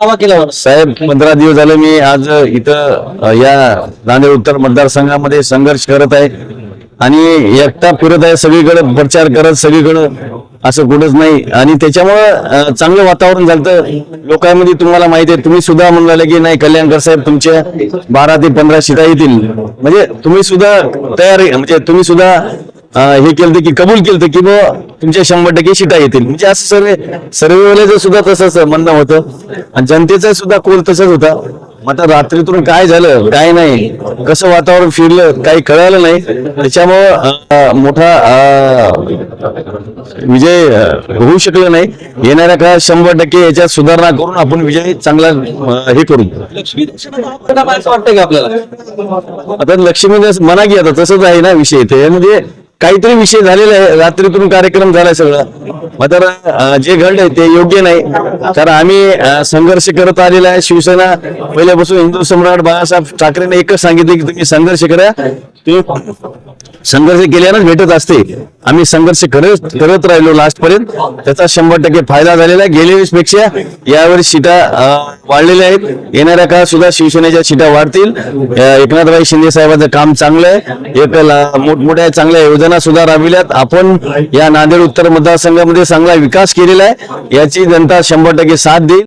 दावा केला होता साहेब 15 दिवस झाले मी आज इथं या नांदेड उत्तर मतदारसंघामध्ये संघर्ष करत आहे आणि एकटा फिरत आहे सगळीकडे, प्रचार करत सगळीकडे, असं कुठंच नाही. आणि त्याच्यामुळं चांगलं वातावरण झालं लोकांमध्ये. तुम्हाला माहिती आहे, तुम्ही सुद्धा म्हणाले की नाही कल्याणकर साहेब तुमच्या 12 ते 15 सीटा येतील, म्हणजे तुम्ही सुद्धा तयार, म्हणजे तुम्ही सुद्धा हे केलं की कबूल केलं की तुमच्या 100% सीटा येतील. म्हणजे असं सर्वेवाल्याचं सुद्धा तसंच म्हणणं होतं आणि जनतेचा सुद्धा कोल तसंच होता. मग आता रात्रीतून काय झालं काय नाही, कसं वातावरण फिरलं काही कळालं नाही. त्याच्यामुळं मोठा विजय होऊ शकला नाही. येणाऱ्या काळात 100% याच्यात सुधारणा करून आपण विजय चांगला हे करू. लक्ष्मी दर्शनाचा वाटतंय का आपल्याला? आता लक्ष्मी म्हणा की आता तसंच आहे ना विषय, ते म्हणजे काहीतरी विषय झालेला आहे. रात्रीतून कार्यक्रम झालाय सगळा, मात्र जे घडलंय ते योग्य नाही. कारण आम्ही संघर्ष करत आलेला आहे. शिवसेना पहिल्यापासून हिंदू सम्राट बाळासाहेब ठाकरेंनी एकच सांगितले की तुम्ही संघर्ष करा, तुम्ही संघर्ष केल्यानंच भेटत असते. आम्ही संघर्ष करत राहिलो लास्ट पर्यंत, त्याचा 100% फायदा झालेला आहे. गेल्या वेळेसपेक्षा यावेळी सीटा वाढलेल्या आहेत. येणाऱ्या काळात सुद्धा शिवसेनेच्या सीटा वाढतील. एकनाथभाई शिंदे साहेबांचं काम चांगलं आहे. एक मोठमोठ्या चांगल्या योजना सुद्धा राबविल्यात. आपण या नांदेड उत्तर मतदारसंघामध्ये चांगला विकास केलेला आहे. याची जनता 100% साथ देईल.